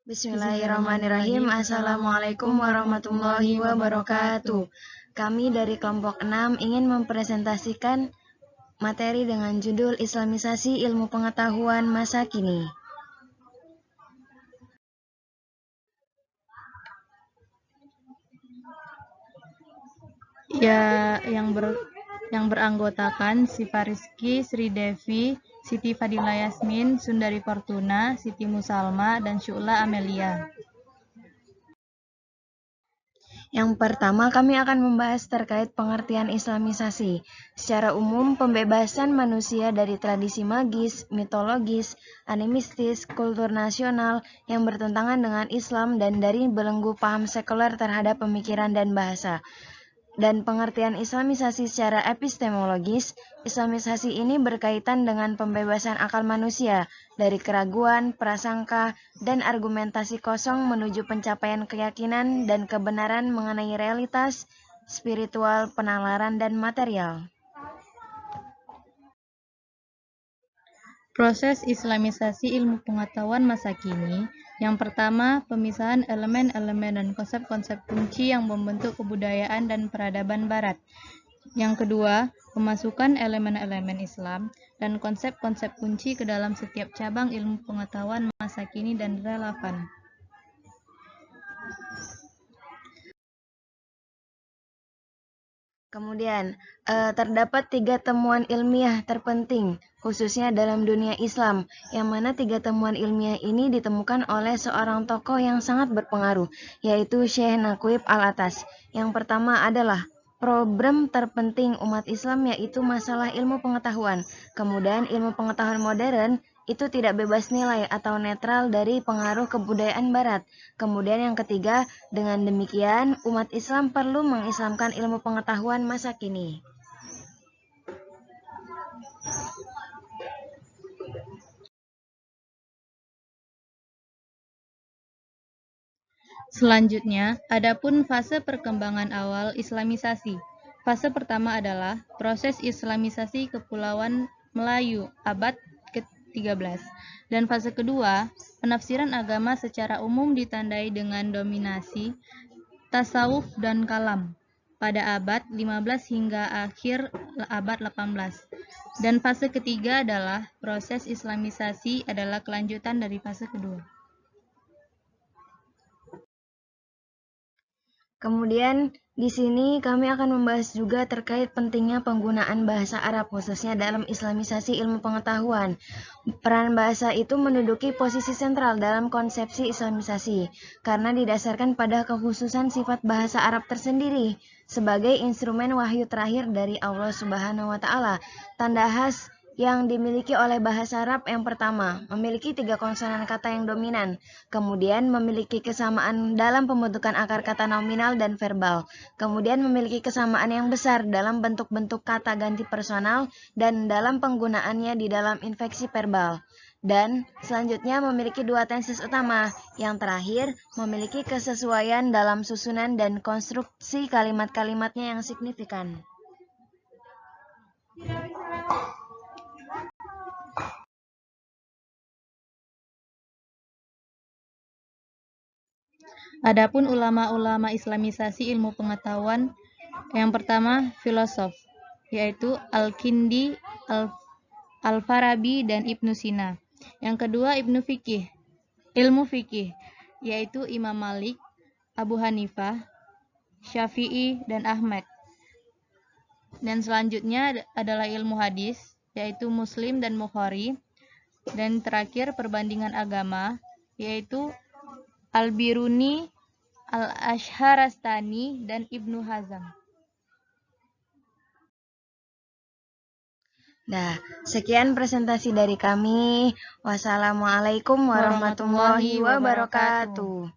Bismillahirrahmanirrahim. Assalamualaikum warahmatullahi wabarakatuh. Kami dari kelompok 6 ingin mempresentasikan materi dengan judul Islamisasi Ilmu Pengetahuan Masa Kini. Yang beranggotakan Siva Rizky, Sri Devi, Siti Fadila Yasmin, Sundari Fortuna, Siti Musalma, dan Syu'la Amelia. Yang pertama, kami akan membahas terkait pengertian Islamisasi. Secara umum, pembebasan manusia dari tradisi magis, mitologis, animistis, kultur nasional yang bertentangan dengan Islam dan dari belenggu paham sekuler terhadap pemikiran dan bahasa. Dan pengertian Islamisasi secara epistemologis, Islamisasi ini berkaitan dengan pembebasan akal manusia dari keraguan, prasangka, dan argumentasi kosong menuju pencapaian keyakinan dan kebenaran mengenai realitas, spiritual, penalaran, dan material. Proses Islamisasi ilmu pengetahuan masa kini. Yang pertama, pemisahan elemen-elemen dan konsep-konsep kunci yang membentuk kebudayaan dan peradaban Barat. Yang kedua, pemasukan elemen-elemen Islam dan konsep-konsep kunci ke dalam setiap cabang ilmu pengetahuan masa kini dan relevan. Kemudian, terdapat 3 temuan ilmiah terpenting, khususnya dalam dunia Islam, yang mana 3 temuan ilmiah ini ditemukan oleh seorang tokoh yang sangat berpengaruh, yaitu Syekh Naqib Al-Atas. Yang pertama adalah problem terpenting umat Islam, yaitu masalah ilmu pengetahuan. Kemudian, ilmu pengetahuan modern itu tidak bebas nilai atau netral dari pengaruh kebudayaan Barat. Kemudian yang ketiga, dengan demikian umat Islam perlu mengislamkan ilmu pengetahuan masa kini. Selanjutnya, adapun fase perkembangan awal Islamisasi. Fase pertama adalah proses Islamisasi Kepulauan Melayu abad ke-13. Dan fase kedua, penafsiran agama secara umum ditandai dengan dominasi tasawuf dan kalam pada abad 15 hingga akhir abad 18. Dan fase ketiga adalah proses Islamisasi adalah kelanjutan dari fase kedua. Kemudian di sini kami akan membahas juga terkait pentingnya penggunaan bahasa Arab khususnya dalam Islamisasi ilmu pengetahuan. Peran bahasa itu menduduki posisi sentral dalam konsepsi Islamisasi karena didasarkan pada kekhususan sifat bahasa Arab tersendiri sebagai instrumen wahyu terakhir dari Allah Subhanahu wa taala. Tanda khas yang dimiliki oleh bahasa Arab yang pertama, memiliki 3 konsonan kata yang dominan, kemudian memiliki kesamaan dalam pembentukan akar kata nominal dan verbal, kemudian memiliki kesamaan yang besar dalam bentuk-bentuk kata ganti personal dan dalam penggunaannya di dalam infeksi verbal. Dan selanjutnya memiliki 2 tenses utama, yang terakhir memiliki kesesuaian dalam susunan dan konstruksi kalimat-kalimatnya yang signifikan. Adapun ulama-ulama Islamisasi ilmu pengetahuan, yang pertama filosof, yaitu Al-Kindi, Al-Farabi, dan Ibnu Sina. Yang kedua ilmu fikih, yaitu Imam Malik, Abu Hanifah, Syafi'i, dan Ahmad. Dan selanjutnya adalah ilmu hadis, yaitu Muslim dan Bukhari. Dan terakhir perbandingan agama, yaitu Al-Biruni, Al-Ashharastani, dan Ibnu Hazm. Nah, sekian presentasi dari kami. Wassalamualaikum warahmatullahi wabarakatuh.